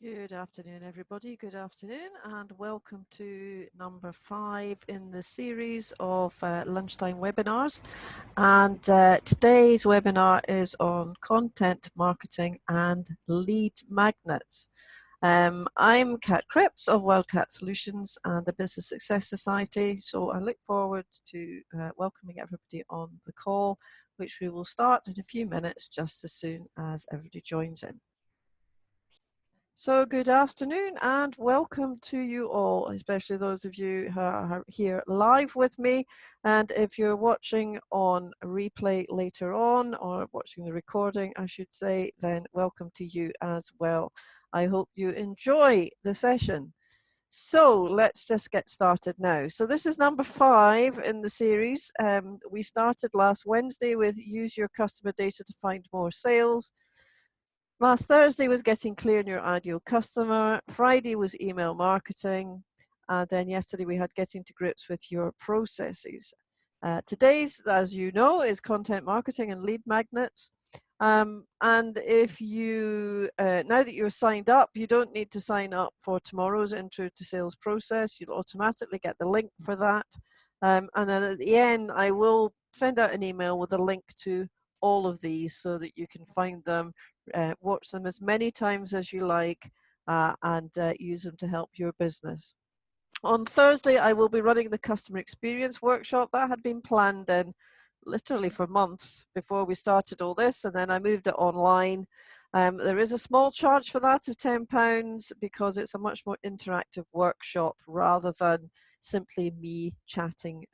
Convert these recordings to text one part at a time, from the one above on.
Good afternoon, everybody. Good afternoon, and welcome to number 5 in the series of lunchtime webinars. And today's webinar is on content marketing and lead magnets. I'm Kat Cripps of Wildcat Solutions and the Business Success Society. So I look forward to welcoming everybody on the call, which we will start in a few minutes, just as soon as everybody joins in. So good afternoon and welcome to you all, especially those of you who are here live with me. And if you're watching on a replay later on, or watching the recording, I should say, then welcome to you as well. I hope you enjoy the session. So let's just get started now. So this is number 5 in the series. We started last Wednesday with use your customer data to find more sales. Last Thursday was getting clear on your ideal customer. Friday was email marketing. And then yesterday we had getting to grips with your processes. Today's, as you know, is content marketing and lead magnets. And if you, now that you're signed up, you don't need to sign up for tomorrow's intro to sales process. You'll automatically get the link for that. And then at the end, I will send out an email with a link to all of these so that you can find them, watch them as many times as you like, and use them to help your business. On Thursday, I will be running the customer experience workshop that had been planned in literally for months before we started all this, and then I moved it online. There is a small charge for that of £10 because it's a much more interactive workshop rather than simply me chatting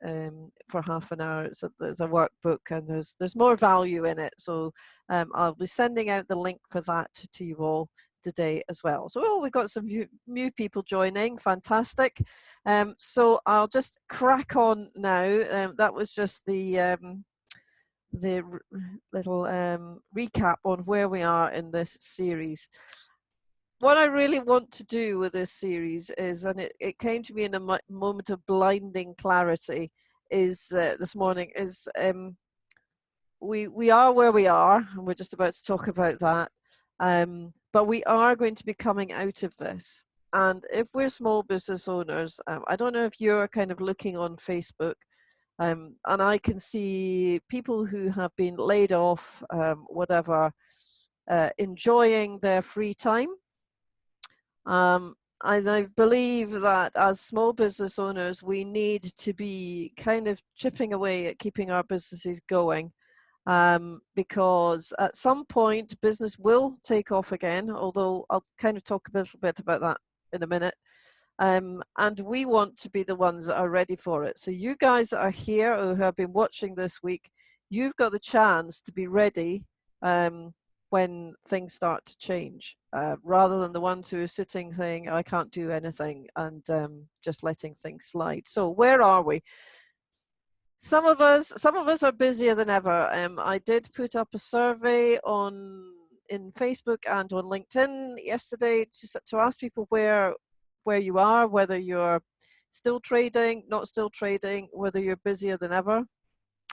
for half an hour. There's a workbook and there's more value in it. So I'll be sending out the link for that to you all today as well. So we've got some new people joining, fantastic. So I'll just crack on now. That was just the little recap on where we are in this series. What I really want to do with this series is, and it came to me in a moment of blinding clarity, is this morning, is we are where we are, and we're just about to talk about that. But we are going to be coming out of this. And if we're small business owners, I don't know if you're kind of looking on Facebook, and I can see people who have been laid off, whatever, enjoying their free time. And I believe that as small business owners, we need to be kind of chipping away at keeping our businesses going. Because at some point business will take off again, although I'll kind of talk a little bit about that in a minute. And we want to be the ones that are ready for it. So you guys that are here who have been watching this week, you've got the chance to be ready when things start to change, rather than the ones who are sitting saying, I can't do anything, and just letting things slide. So where are we? Some of us are busier than ever. I did put up a survey in Facebook and on LinkedIn yesterday to ask people where you are, whether you're still trading, not still trading, whether you're busier than ever.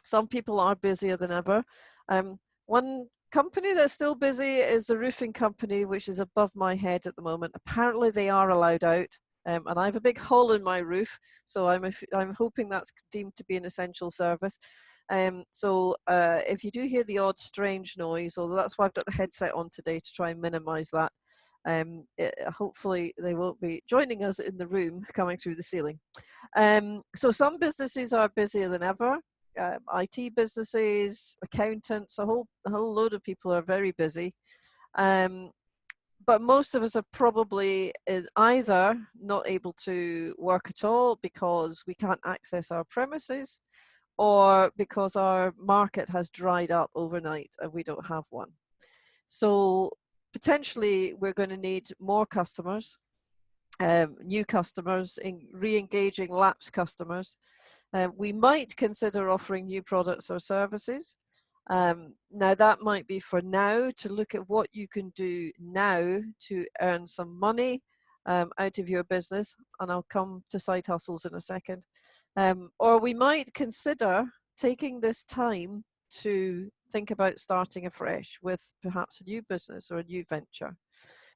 Some people are busier than ever. One company that's still busy is the roofing company, which is above my head at the moment. Apparently they are allowed out. And I have a big hole in my roof, so I'm hoping that's deemed to be an essential service. So if you do hear the odd strange noise, although that's why I've got the headset on today to try and minimize that, hopefully they won't be joining us in the room coming through the ceiling. So some businesses are busier than ever. IT businesses, accountants, a whole load of people are very busy. But most of us are probably either not able to work at all because we can't access our premises, or because our market has dried up overnight and we don't have one. So potentially we're going to need more customers, new customers, re-engaging lapsed customers. We might consider offering new products or services. Now that might be for now, to look at what you can do now to earn some money out of your business, and I'll come to side hustles in a second. Or we might consider taking this time to think about starting afresh with perhaps a new business or a new venture.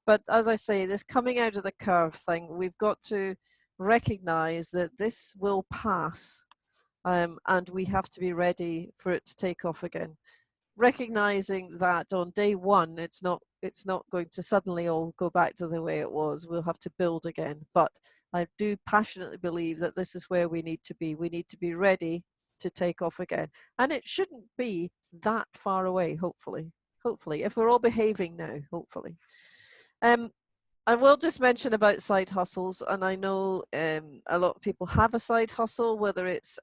But as I say, this coming out of the curve thing, we've got to recognize that this will pass, and we have to be ready for it to take off again. Recognizing that on day one, it's not going to suddenly all go back to the way it was. We'll have to build again. But I do passionately believe that this is where we need to be. We need to be ready to take off again. And it shouldn't be that far away, hopefully. Hopefully, if we're all behaving now, hopefully. I will just mention about side hustles, and I know a lot of people have a side hustle, whether it's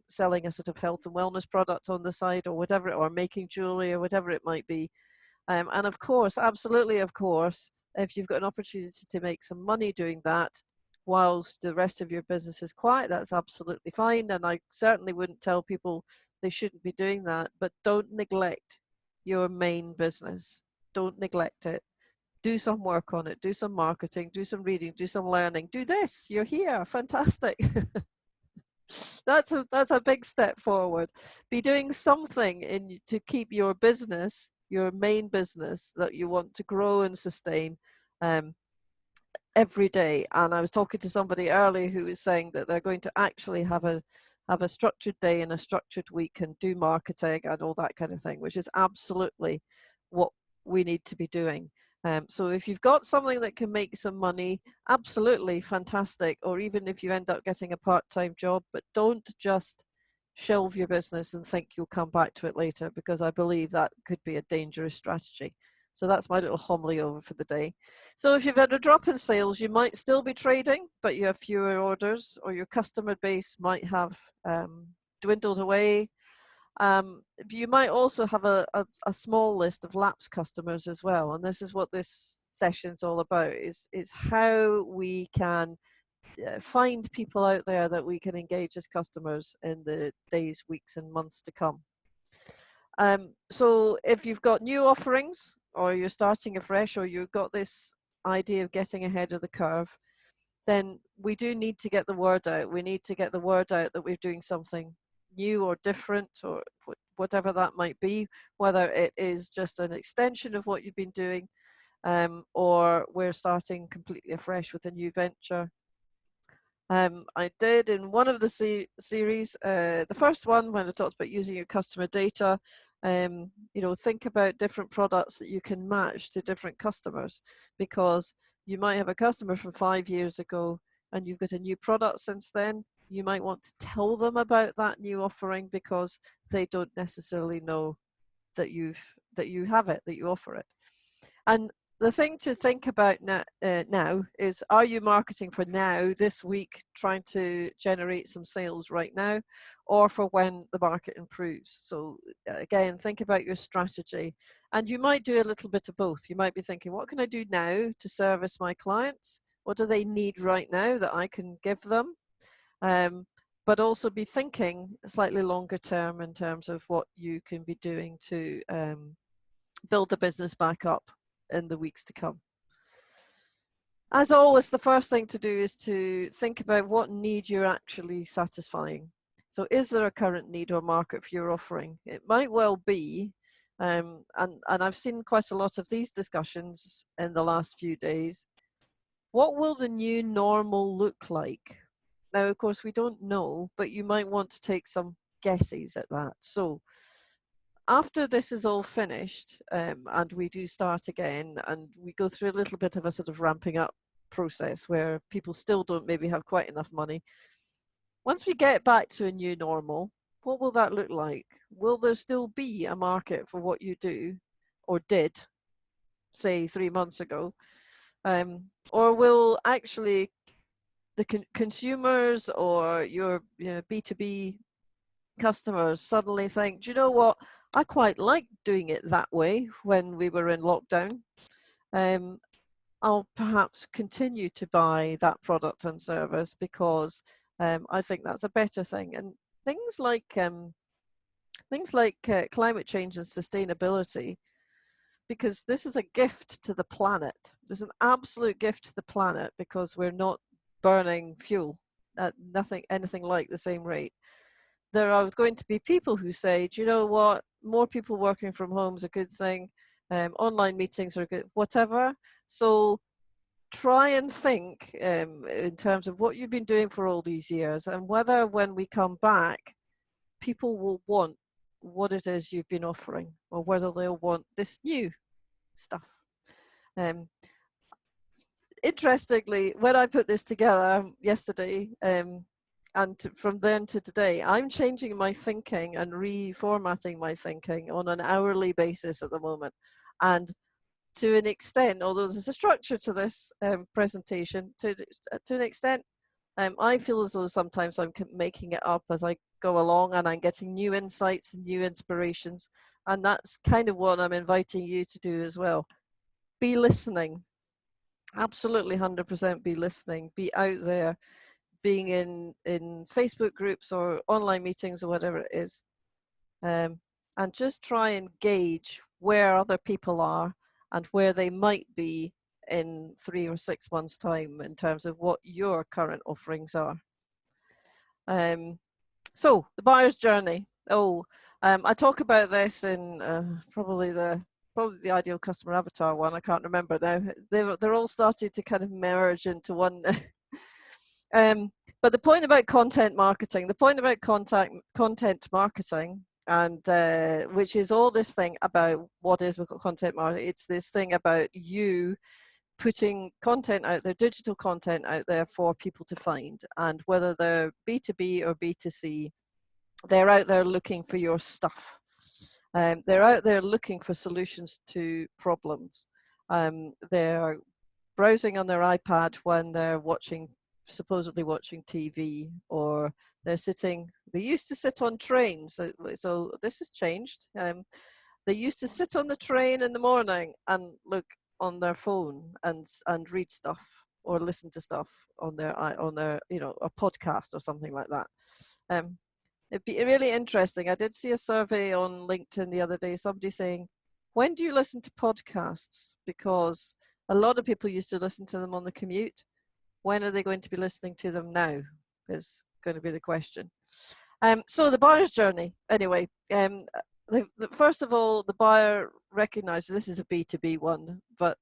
selling a sort of health and wellness product on the side or whatever, or making jewelry or whatever it might be. And of course, absolutely, of course, if you've got an opportunity to make some money doing that whilst the rest of your business is quiet, that's absolutely fine. And I certainly wouldn't tell people they shouldn't be doing that, but don't neglect your main business. Don't neglect it. Do some work on it, do some marketing, do some reading, do some learning, do this, you're here, fantastic. That's a big step forward. Be doing something to keep your business, your main business that you want to grow and sustain, every day. And I was talking to somebody earlier who was saying that they're going to actually have a structured day and a structured week and do marketing and all that kind of thing, which is absolutely what we need to be doing. So if you've got something that can make some money, absolutely fantastic. Or even if you end up getting a part-time job, but don't just shelve your business and think you'll come back to it later, because I believe that could be a dangerous strategy. So that's my little homily over for the day. So if you've had a drop in sales, you might still be trading, but you have fewer orders, or your customer base might have dwindled away. You might also have a small list of lapsed customers as well. And this is what this session's all about, is how we can find people out there that we can engage as customers in the days, weeks and months to come. So if you've got new offerings, or you're starting afresh, or you've got this idea of getting ahead of the curve, then we do need to get the word out. We need to get the word out that we're doing something new or different, or whatever that might be, whether it is just an extension of what you've been doing, or we're starting completely afresh with a new venture. I did in one of the series, the first one, when I talked about using your customer data, think about different products that you can match to different customers, because you might have a customer from 5 years ago and you've got a new product since then. You might want to tell them about that new offering because they don't necessarily know that you have it, that you offer it. And the thing to think about now is, are you marketing for now, this week, trying to generate some sales right now, or for when the market improves? So again, think about your strategy, and you might do a little bit of both. You might be thinking, what can I do now to service my clients? What do they need right now that I can give them? But also be thinking slightly longer term in terms of what you can be doing to build the business back up in the weeks to come. As always, the first thing to do is to think about what need you're actually satisfying. So is there a current need or market for your offering? It might well be, and I've seen quite a lot of these discussions in the last few days. What will the new normal look like? Now, of course, we don't know, but you might want to take some guesses at that. So after this is all finished, and we do start again, and we go through a little bit of a sort of ramping up process where people still don't maybe have quite enough money. Once we get back to a new normal, what will that look like? Will there still be a market for what you do, or did, say 3 months ago? Or will actually the consumers or your B2B customers suddenly think, do you know what, I quite like doing it that way when we were in lockdown. I'll perhaps continue to buy that product and service because I think that's a better thing. And things like climate change and sustainability, because this is a gift to the planet. There's an absolute gift to the planet because we're not burning fuel at anything like the same rate. There are going to be people who say, do you know what, more people working from home is a good thing. online meetings are good, whatever. So try and think in terms of what you've been doing for all these years, and whether when we come back, people will want what it is you've been offering, or whether they'll want this new stuff. Interestingly, when I put this together yesterday, from then to today, I'm changing my thinking and reformatting my thinking on an hourly basis at the moment. And to an extent, although there's a structure to this presentation, to an extent, I feel as though sometimes I'm making it up as I go along, and I'm getting new insights and new inspirations. And that's kind of what I'm inviting you to do as well. Be listening. Absolutely 100% be listening. Be out there, being in Facebook groups or online meetings or whatever it is. And just try and gauge where other people are and where they might be in 3 or 6 months' time in terms of what your current offerings are. So the buyer's journey. I talk about this in probably the ideal customer avatar one. I can't remember now. They're all starting to kind of merge into one. But the point about content marketing, content marketing, and which is all this thing about what is content marketing. It's this thing about you putting content out there, digital content out there for people to find, and whether they're B2B or B2C, they're out there looking for your stuff. They're out there looking for solutions to problems. They're browsing on their iPad when they're supposedly watching TV, or they used to sit on trains, so this has changed. They used to sit on the train in the morning and look on their phone and read stuff or listen to stuff on their a podcast or something like that. It'd be really interesting. I did see a survey on LinkedIn the other day, somebody saying, when do you listen to podcasts? Because a lot of people used to listen to them on the commute. When are they going to be listening to them now is going to be the question. So the buyer's journey, anyway, first of all, the buyer recognizes this is a B2B one, but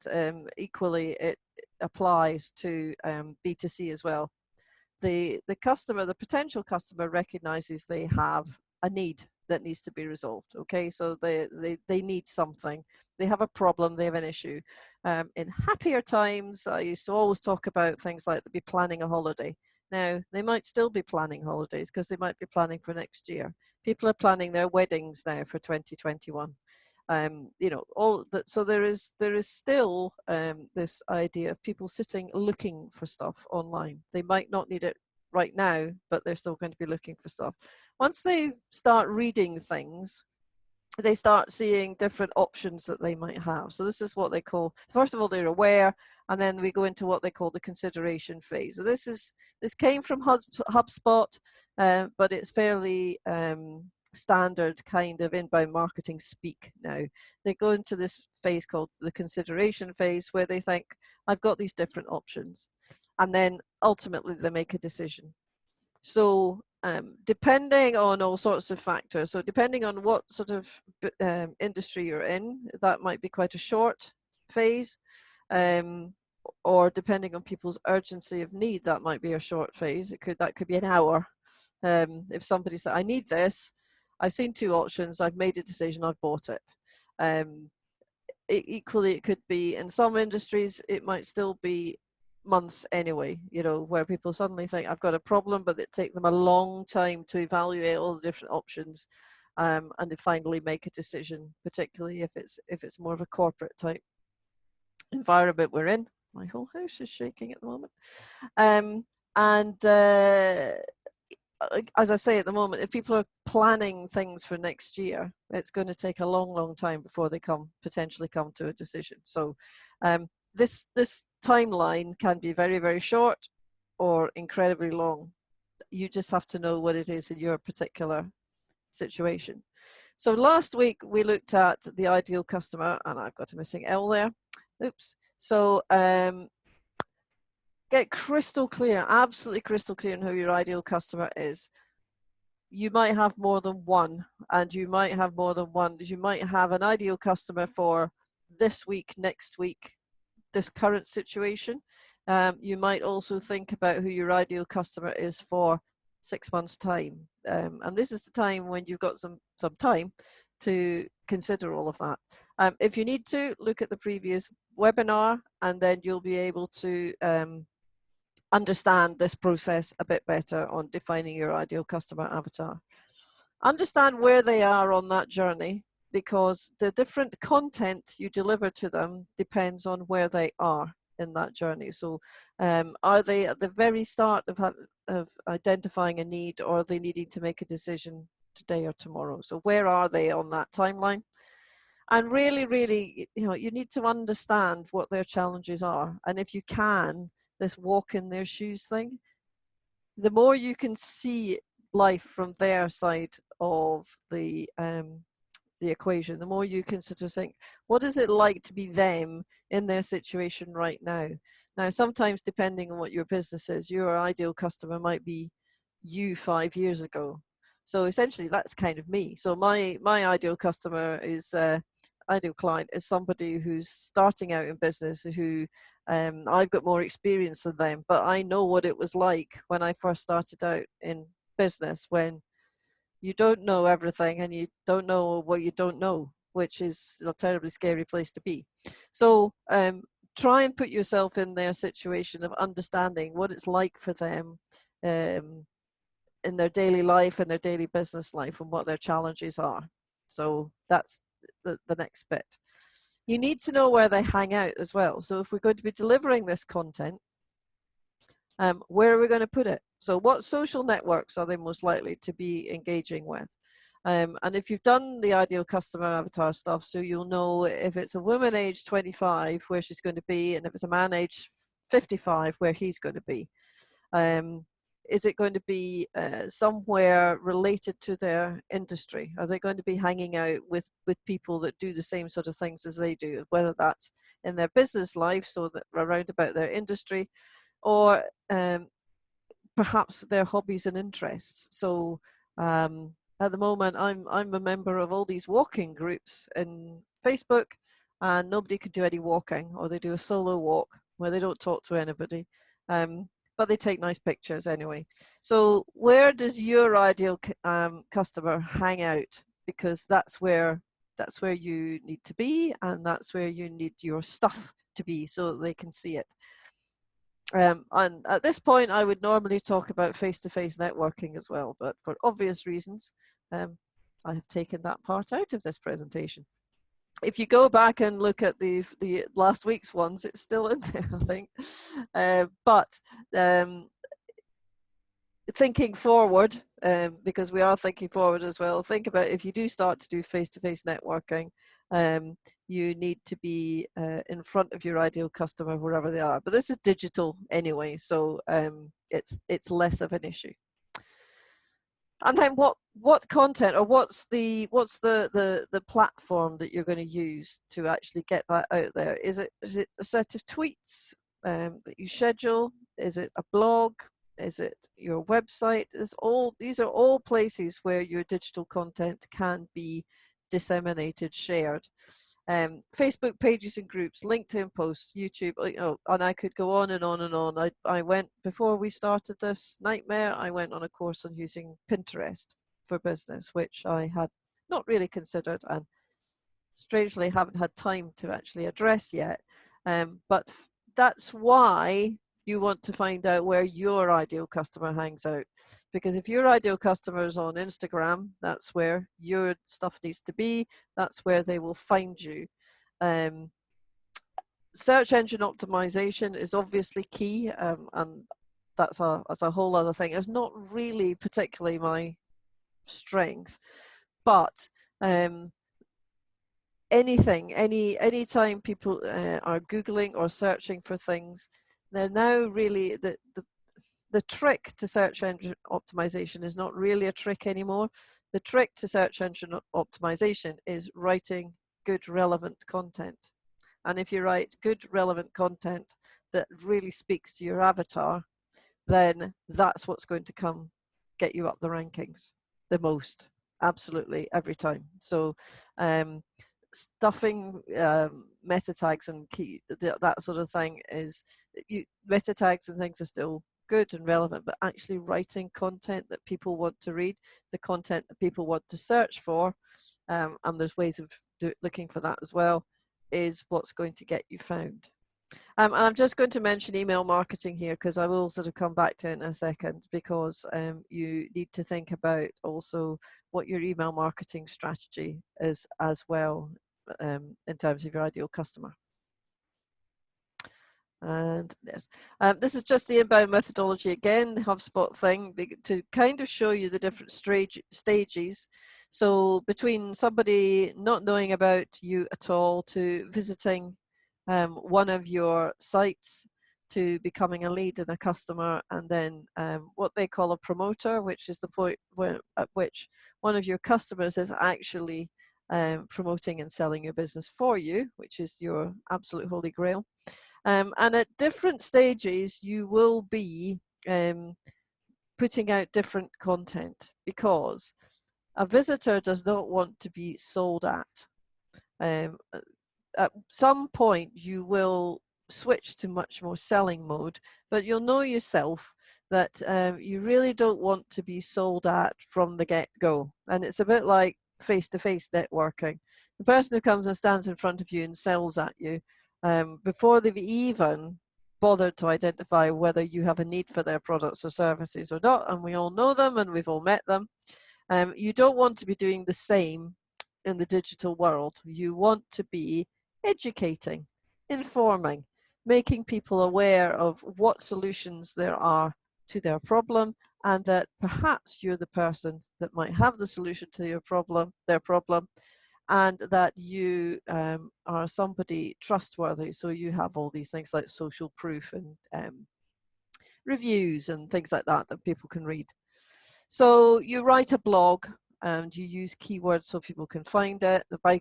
equally it applies to B2C as well. The potential customer recognizes they have a need that needs to be resolved. Okay, so they need something. They have a problem. They have an issue. In happier times, I used to always talk about things like they'd be planning a holiday. Now they might still be planning holidays because they might be planning for next year. People are planning their weddings now for 2021. So there is still this idea of people sitting looking for stuff online. They might not need it right now, but they're still going to be looking for stuff. Once they start reading things, they start seeing different options that they might have. So this is what they call, first of all, they're aware, and then we go into what they call the consideration phase. So this came from HubSpot, but it's fairly standard kind of inbound marketing speak now. They go into this phase called the consideration phase, where they think, I've got these different options, and then ultimately they make a decision. So depending on all sorts of factors, so depending on what sort of industry you're in, that might be quite a short phase, or depending on people's urgency of need, that might be a short phase. That could be an hour. If somebody said, I need this, I've seen 2 options, I've made a decision, I've bought it. Equally, it could be, in some industries, it might still be months anyway, where people suddenly think, I've got a problem, but it takes them a long time to evaluate all the different options, and to finally make a decision, particularly if it's more of a corporate type environment we're in. My whole house is shaking at the moment. As I say, at the moment, if people are planning things for next year, it's going to take a long time before they potentially come to a decision. So this timeline can be very, very short or incredibly long. You just have to know what it is in your particular situation. So last week we looked at the ideal customer, and I've got a missing L there. Oops. So get crystal clear, absolutely crystal clear on who your ideal customer is. You might have more than one, and you might have more than one. You might have an ideal customer for this week, next week, this current situation. You might also think about who your ideal customer is for 6 months' time. And this is the time when you've got some time to consider all of that. If you need to, look at the previous webinar, and then you'll be able to understand this process a bit better on defining your ideal customer avatar. Understand where they are on that journey, because the different content you deliver to them depends on where they are in that journey. So are they at the very start of identifying a need, or are they needing to make a decision today or tomorrow? So where are they on that timeline? And really, you need to understand what their challenges are. And if you can, this walk in their shoes thing, the more you can see life from their side of the equation, the more you can sort of think, what is it like to be them in their situation right now? Now, sometimes depending on what your business is, your ideal customer might be you 5 years ago. So essentially that's kind of me. So my ideal customer is ideal client is somebody who's starting out in business, who I've got more experience than them, but I know what it was like when I first started out in business, when you don't know everything and you don't know what you don't know, which is a terribly scary place to be. So try and put yourself in their situation of understanding what it's like for them in their daily life and their daily business life, and what their challenges are. So that's the next bit. You need to know where they hang out as well. So if we're going to be delivering this content, where are we going to put it? So what social networks are they most likely to be engaging with? And if you've done the ideal customer avatar stuff, so you'll know if it's a woman aged 25, where she's going to be, and if it's a man aged 55, where he's going to be. Is it going to be somewhere related to their industry? Are they going to be hanging out with people that do the same sort of things as they do, whether that's in their business life, so that around about their industry, or perhaps their hobbies and interests? So at the moment, I'm a member of all these walking groups in Facebook, and nobody could do any walking, or they do a solo walk where they don't talk to anybody. But they take nice pictures anyway. So where does your ideal customer hang out? Because that's where you need to be, and that's where you need your stuff to be, so that they can see it. And at this point, I would normally talk about face-to-face networking as well, but for obvious reasons, I have taken that part out of this presentation. If you go back and look at the last week's ones, it's still in there, I think. But thinking forward, because we are thinking forward as well, think about if you do start to do face-to-face networking, you need to be in front of your ideal customer wherever they are. But this is digital anyway, so it's less of an issue. And then what content, or what's the platform that you're going to use to actually get that out there? Is it a set of tweets that you schedule? Is it a blog? Is it your website? These are all places where your digital content can be disseminated, shared. Facebook pages and groups, LinkedIn posts, YouTube, and I could go on and on and on. I went, before we started this nightmare, I went on a course on using Pinterest for business, which I had not really considered, and strangely haven't had time to actually address yet. But that's why you want to find out where your ideal customer hangs out, because if your ideal customer is on Instagram, that's where your stuff needs to be. That's where they will find you. Search engine optimization is obviously key, and that's a whole other thing. It's not really particularly my strength, but anytime people are Googling or searching for things, they're now really, the trick to search engine optimization is not really a trick anymore. The trick to search engine optimization is writing good, relevant content. And if you write good, relevant content that really speaks to your avatar, then that's what's going to get you up the rankings the most, absolutely, every time. So stuffing meta tags and that sort of thing is, meta tags and things are still good and relevant, but actually writing content that people want to read, the content that people want to search for, and there's ways of looking for that as well, is what's going to get you found. And I'm just going to mention email marketing here because I will sort of come back to it in a second, because you need to think about also what your email marketing strategy is as well, in terms of your ideal customer. And yes, this is just the inbound methodology again, the HubSpot thing, to kind of show you the different stages. So between somebody not knowing about you at all to visiting one of your sites, to becoming a lead and a customer, and then what they call a promoter, which is the point at which one of your customers is actually promoting and selling your business for you, which is your absolute holy grail. And at different stages, you will be putting out different content, because a visitor does not want to be sold at. At some point, you will switch to much more selling mode, but you'll know yourself that you really don't want to be sold at from the get-go. And it's a bit like face-to-face networking. The person who comes and stands in front of you and sells at you, before they've even bothered to identify whether you have a need for their products or services or not, and we all know them and we've all met them, you don't want to be doing the same in the digital world. You want to be educating, informing, making people aware of what solutions there are to their problem, and that perhaps you're the person that might have the solution to their problem, and that you are somebody trustworthy. So you have all these things like social proof and reviews and things like that that people can read. So you write a blog and you use keywords so people can find it. By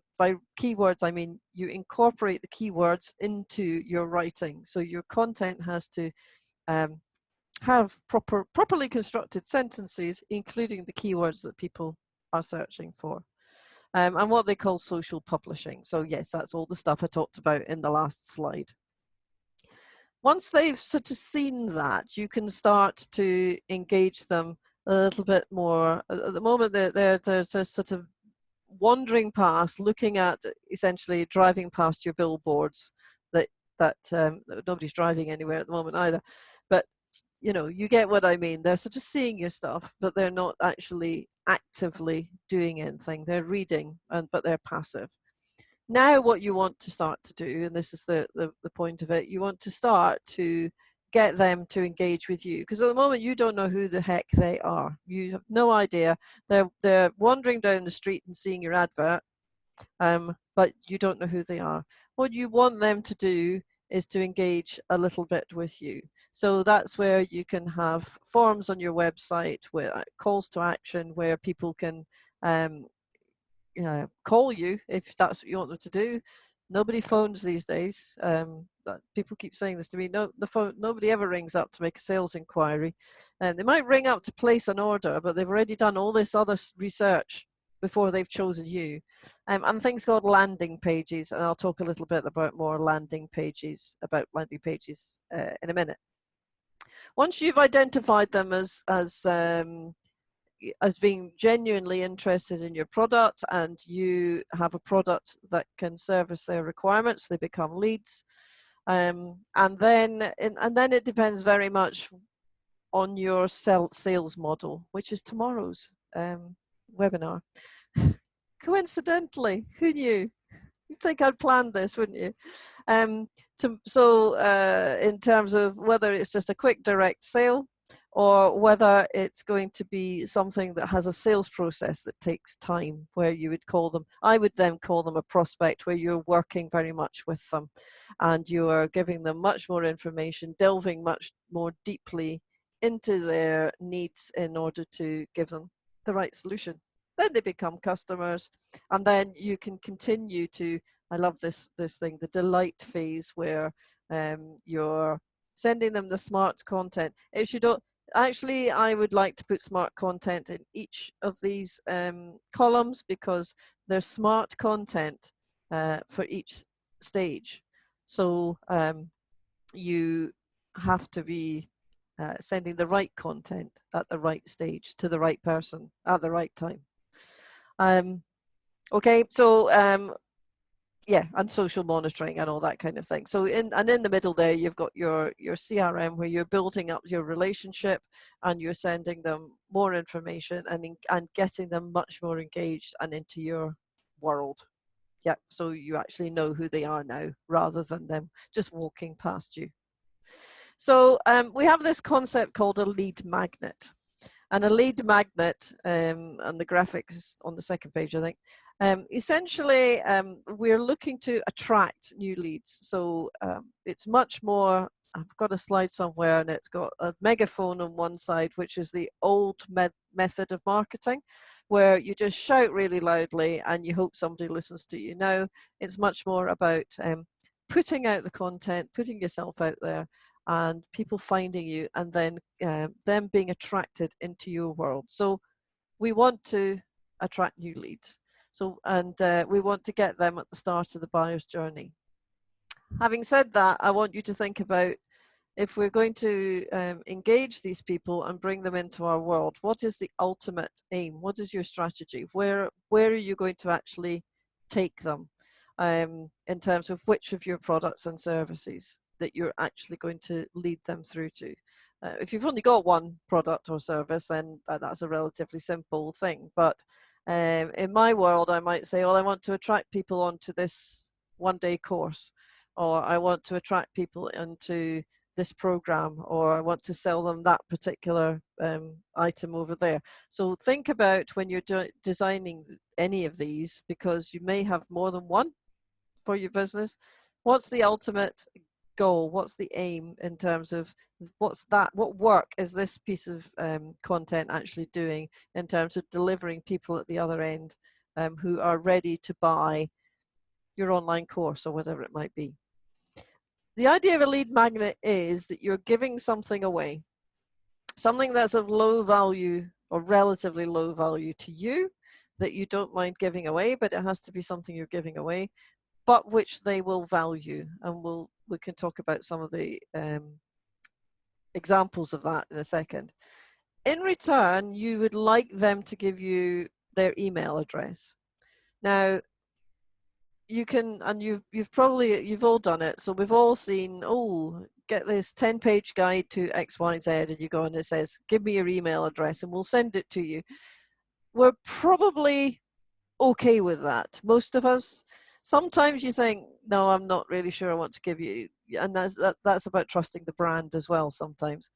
keywords, I mean you incorporate the keywords into your writing. So your content has to have properly constructed sentences, including the keywords that people are searching for. And what they call social publishing. So yes, that's all the stuff I talked about in the last slide. Once they've sort of seen that, you can start to engage them a little bit more. At the moment, they're sort of wandering past, looking at, essentially driving past your billboards that nobody's driving anywhere at the moment either. But you know, you get what I mean. They're sort of seeing your stuff, but they're not actually actively doing anything. They're reading, but they're passive. Now what you want to start to do, and this is the point of it, you want to start to get them to engage with you, because at the moment you don't know who the heck they are. You have no idea. They're wandering down the street and seeing your advert, but you don't know who they are. What you want them to do is to engage a little bit with you. So that's where you can have forms on your website with calls to action, where people can call you if that's what you want them to do. Nobody phones these days. People keep saying this to me. Nobody ever rings up to make a sales inquiry, and they might ring up to place an order, but they've already done all this other research before they've chosen you. And things called landing pages, and I'll talk a little bit about landing pages in a minute. Once you've identified them as being genuinely interested in your product, and you have a product that can service their requirements, they become leads. And then it depends very much on your sales model, which is tomorrow's webinar. Coincidentally, who knew? You'd think I'd planned this, wouldn't you? In terms of whether it's just a quick direct sale, or whether it's going to be something that has a sales process that takes time, where you would call them, I would then call them a prospect, where you're working very much with them and you are giving them much more information, delving much more deeply into their needs in order to give them the right solution. Then they become customers, and then you can continue to, I love this thing, the delight phase, where you're sending them the smart content. If you don't, actually, I would like to put smart content in each of these columns, because their smart content for each stage. So you have to be sending the right content at the right stage to the right person at the right time. Okay, so yeah, and social monitoring and all that kind of thing. So in the middle there, you've got your CRM, where you're building up your relationship and you're sending them more information and getting them much more engaged and into your world. Yeah, so you actually know who they are now, rather than them just walking past you. So we have this concept called a lead magnet. And a lead magnet, and the graphics on the second page, I think, essentially we're looking to attract new leads. So it's much more, I've got a slide somewhere and it's got a megaphone on one side, which is the old method of marketing, where you just shout really loudly and you hope somebody listens to you. Now it's much more about putting out the content, putting yourself out there, and people finding you, and then them being attracted into your world. So we want to attract new leads. So, and we want to get them at the start of the buyer's journey. Having said that, I want you to think about, if we're going to engage these people and bring them into our world, what is the ultimate aim? What is your strategy? Where are you going to actually take them in terms of which of your products and services that you're actually going to lead them through to? If you've only got one product or service, then that's a relatively simple thing. But in my world, I might say, well, I want to attract people onto this one-day course, or I want to attract people into this program, or I want to sell them that particular item over there. So think about when you're designing any of these, because you may have more than one for your business. What's the ultimate goal? What's the aim in terms of what work is this piece of content actually doing in terms of delivering people at the other end who are ready to buy your online course or whatever it might be? The idea of a lead magnet is that you're giving something away, something that's of low value or relatively low value to you, that you don't mind giving away, but it has to be something you're giving away, but which they will value. And we can talk about some of the examples of that in a second. In return, you would like them to give you their email address. Now, you can, and you've all done it. So we've all seen, oh, get this 10-page guide to XYZ, and you go and it says, give me your email address and we'll send it to you. We're probably okay with that, most of us. Sometimes you think, no, I'm not really sure I want to give you, and that's about trusting the brand as well sometimes.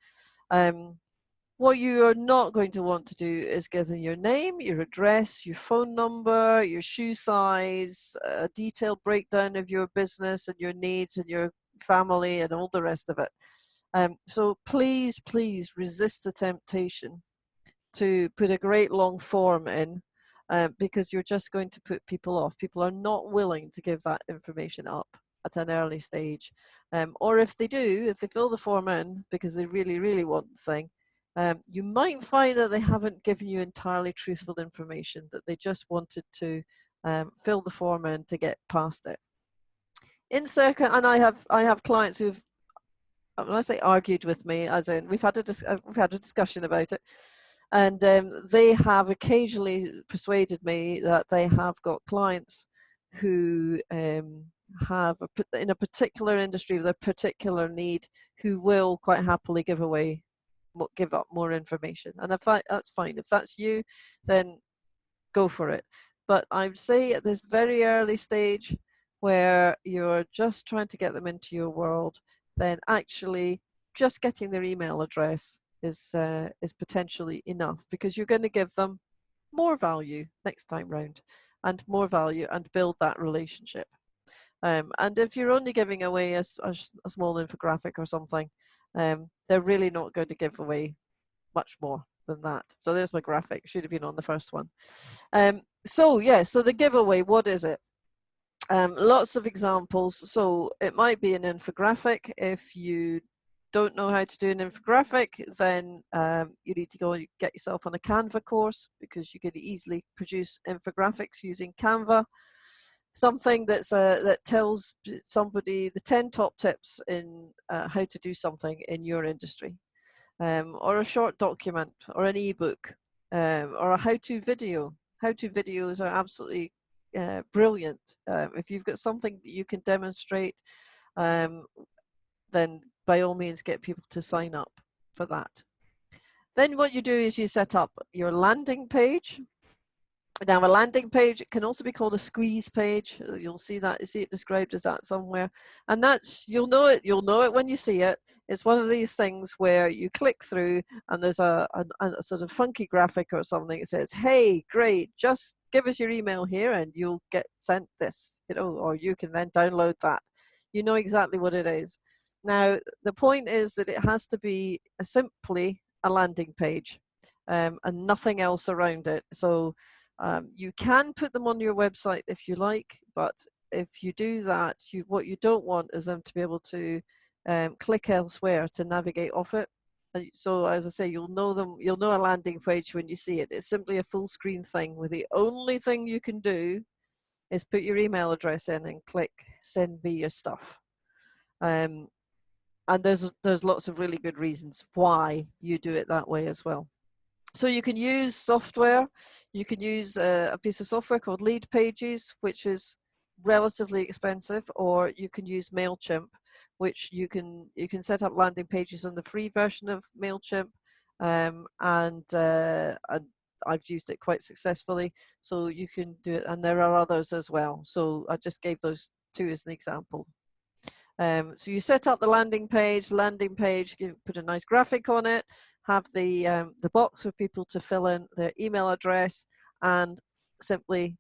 What you are not going to want to do is give them your name, your address, your phone number, your shoe size, a detailed breakdown of your business and your needs and your family and all the rest of it. So please resist the temptation to put a great long form in, because you're just going to put people off. People are not willing to give that information up at an early stage. Or if they do, if they fill the form in because they really want the thing, you might find that they haven't given you entirely truthful information, that they just wanted to fill the form in to get past it. In second, and I have clients who've, when I say argued with me, as in we've had a discussion about it, and they have occasionally persuaded me that they have got clients who have in a particular industry with a particular need, who will quite happily give up more information. And if that's fine. If that's you, then go for it. But I'd say at this very early stage, where you're just trying to get them into your world, then actually just getting their email address is potentially enough, because you're going to give them more value next time round, and more value, and build that relationship. And if you're only giving away a small infographic or something, they're really not going to give away much more than that. So there's my graphic, should have been on the first one. So the giveaway, what is it? Lots of examples. So it might be an infographic. If you don't know how to do an infographic, then you need to go and get yourself on a Canva course, because you can easily produce infographics using Canva. something that tells somebody the 10 top tips in how to do something in your industry, or a short document, or an ebook, or a how-to video. How-to videos are absolutely brilliant. If you've got something that you can demonstrate, then by all means get people to sign up for that. Then what you do is you set up your landing page. Now, a landing page, it can also be called a squeeze page. You'll see it described as that somewhere. And that's, you'll know it when you see it. It's one of these things where you click through and there's a sort of funky graphic or something. It says, hey, great, just give us your email here and you'll get sent this, or you can then download that. You know exactly what it is. Now, the point is that it has to be simply a landing page, and nothing else around it. So you can put them on your website if you like, but if you do that, what you don't want is them to be able to click elsewhere to navigate off it. So as I say, you'll know a landing page when you see it. It's simply a full screen thing where the only thing you can do is put your email address in and click send me your stuff. And there's lots of really good reasons why you do it that way as well. So you can use software. You can use a piece of software called Leadpages, which is relatively expensive, or you can use MailChimp, which you can set up landing pages on the free version of MailChimp, and I've used it quite successfully. So you can do it, and there are others as well. So I just gave those two as an example. So you set up the landing page, you put a nice graphic on it, have the box for people to fill in their email address, and simply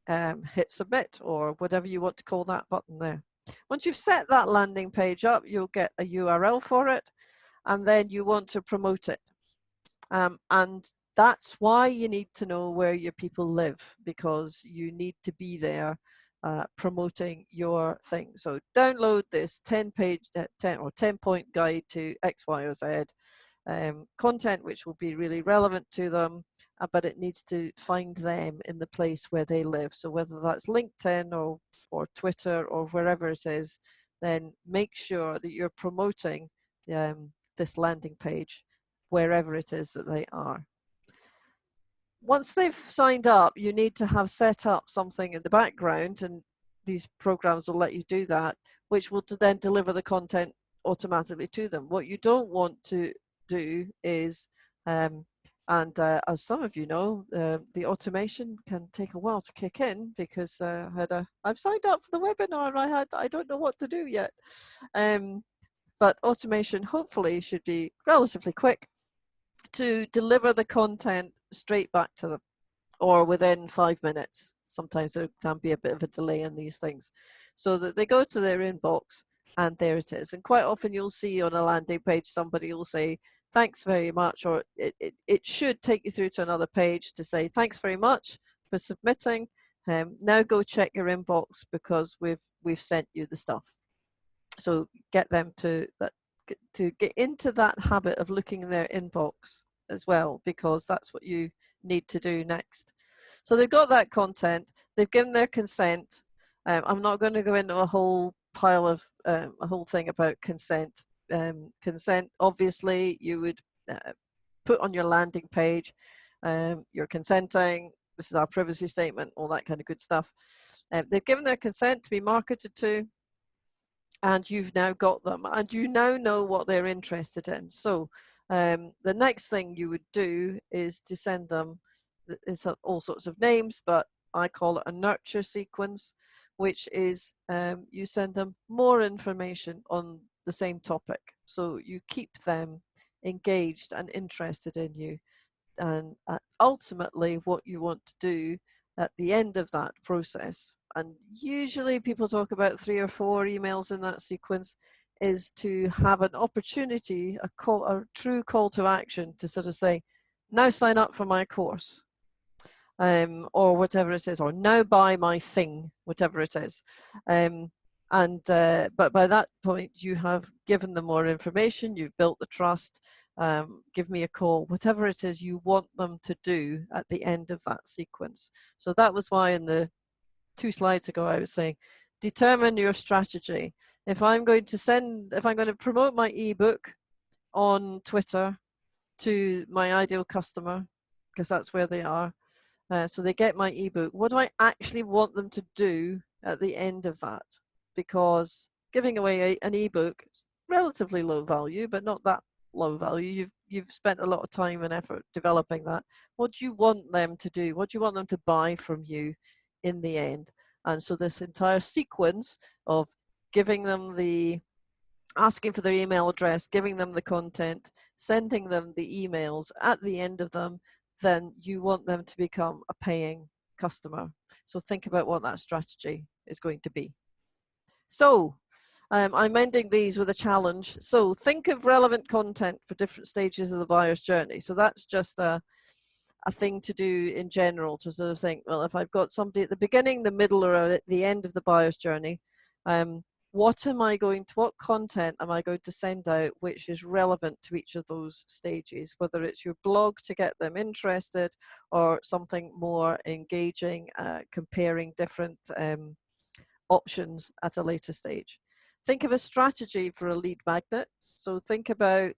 hit submit, or whatever you want to call that button there. Once you've set that landing page up, you'll get a URL for it, and then you want to promote it. And that's why you need to know where your people live, because you need to be there promoting your thing. So download this 10-page, 10-point guide to X, Y, or Z content, which will be really relevant to them, but it needs to find them in the place where they live. So whether that's LinkedIn or Twitter or wherever it is, then make sure that you're promoting this landing page wherever it is that they are. Once they've signed up, you need to have set up something in the background, and these programs will let you do that, which will then deliver the content automatically to them. What you don't want to do is, as some of you know, the automation can take a while to kick in, because I've signed up for the webinar and I don't know what to do yet. But automation hopefully should be relatively quick to deliver the content straight back to them, or within 5 minutes. Sometimes there can be a bit of a delay in these things, so that they go to their inbox and there it is. And quite often you'll see on a landing page, somebody will say, thanks very much, or it should take you through to another page to say, thanks very much for submitting. Now go check your inbox because we've sent you the stuff. So get them to get into that habit of looking in their inbox as well, because that's what you need to do next. So they've got that content, they've given their consent. I'm not going to go into a whole pile of a whole thing about consent. Consent, obviously, you would put on your landing page, you're consenting, this is our privacy statement, all that kind of good stuff. They've given their consent to be marketed to, and you've now got them, and you now know what they're interested in. So the next thing you would do is to send them, it's all sorts of names, but I call it a nurture sequence, which is you send them more information on the same topic. So you keep them engaged and interested in you. And ultimately what you want to do at the end of that process, and usually people talk about 3 or 4 emails in that sequence, is to have an opportunity, a true call to action to sort of say, now sign up for my course, or whatever it is, or now buy my thing, whatever it is. But by that point, you have given them more information, you've built the trust, give me a call, whatever it is you want them to do at the end of that sequence. So that was why in the 2 slides ago, I was saying, determine your strategy. If I'm going to promote my ebook on Twitter to my ideal customer, because that's where they are, so they get my ebook, what do I actually want them to do at the end of that? Because giving away an ebook is relatively low value, but not that low value. You've spent a lot of time and effort developing that. What do you want them to do? What do you want them to buy from you in the end? And so this entire sequence of giving them asking for their email address, giving them the content, sending them the emails at the end of them, then you want them to become a paying customer. So think about what that strategy is going to be. So I'm ending these with a challenge. So think of relevant content for different stages of the buyer's journey. So that's just a thing to do in general, to sort of think, well, if I've got somebody at the beginning, the middle, or at the end of the buyer's journey, what content am I going to send out which is relevant to each of those stages, whether it's your blog to get them interested or something more engaging, comparing different options at a later stage. Think of a strategy for a lead magnet. So think about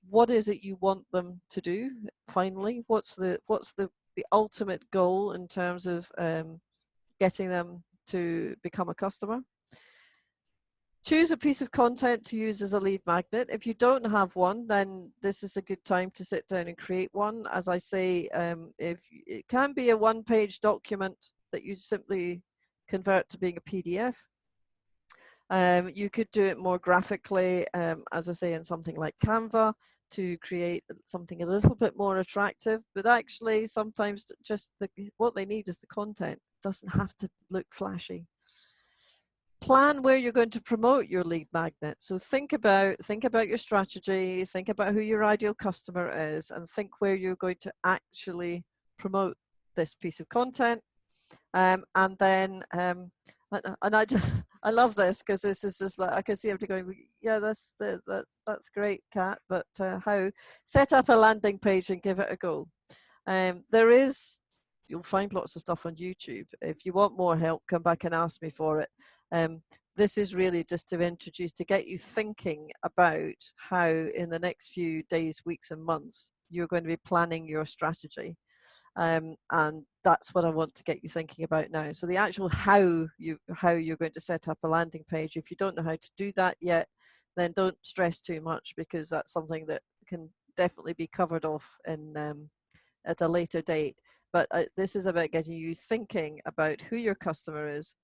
what is it you want them to do finally? What's the ultimate goal in terms of getting them to become a customer? Choose a piece of content to use as a lead magnet. If you don't have one, then this is a good time to sit down and create one. As I say, if it can be a one-page document that you simply convert to being a PDF. You could do it more graphically, as I say, in something like Canva to create something a little bit more attractive. But actually, sometimes just what they need is the content. It doesn't have to look flashy. Plan where you're going to promote your lead magnet. So think about your strategy, think about who your ideal customer is, and think where you're going to actually promote this piece of content. And then I love this, because this is just like, I can see everybody going, yeah, that's great, Kat, but how? Set up a landing page and give it a go. You'll find lots of stuff on YouTube. If you want more help, come back and ask me for it. This is really just to get you thinking about how in the next few days, weeks and months, you're going to be planning your strategy. And that's what I want to get you thinking about now. So the actual how you're going to set up a landing page, if you don't know how to do that yet, then don't stress too much, because that's something that can definitely be covered off at a later date. But this is about getting you thinking about who your customer is,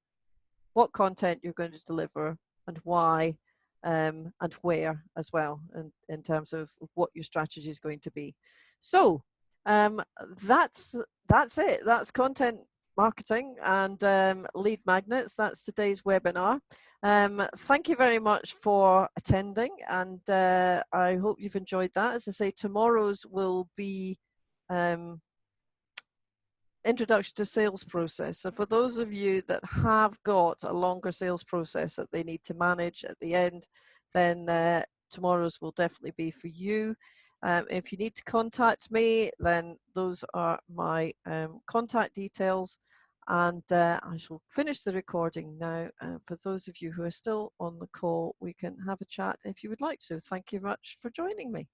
what content you're going to deliver, and why, and where as well, in terms of what your strategy is going to be. So that's it. That's content marketing and lead magnets. That's today's webinar. Thank you very much for attending, and I hope you've enjoyed that. As I say, tomorrow's will be introduction to sales process. So for those of you that have got a longer sales process that they need to manage at the end, then tomorrow's will definitely be for you. If you need to contact me, then those are my contact details, and I shall finish the recording now. For those of you who are still on the call, we can have a chat if you would like to. Thank you much for joining me.